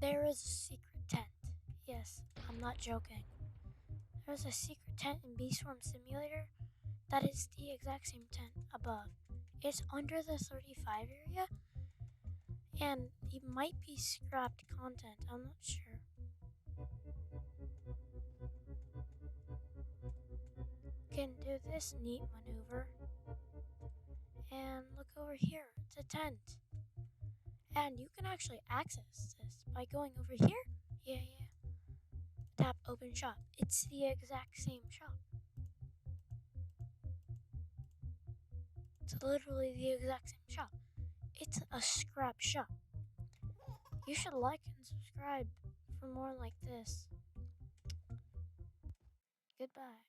There is a secret tent. Yes, I'm not joking. There's a secret tent in Beestorm Simulator that is the exact same tent above. It's under the 35 area, and it might be scrapped content. I'm not sure. Can do this neat maneuver. And look over here, it's a tent. And you can actually access this by going over here. Yeah. Tap open shop. It's the exact same shop. It's literally the exact same shop. It's a scrap shop. You should like and subscribe for more like this. Goodbye.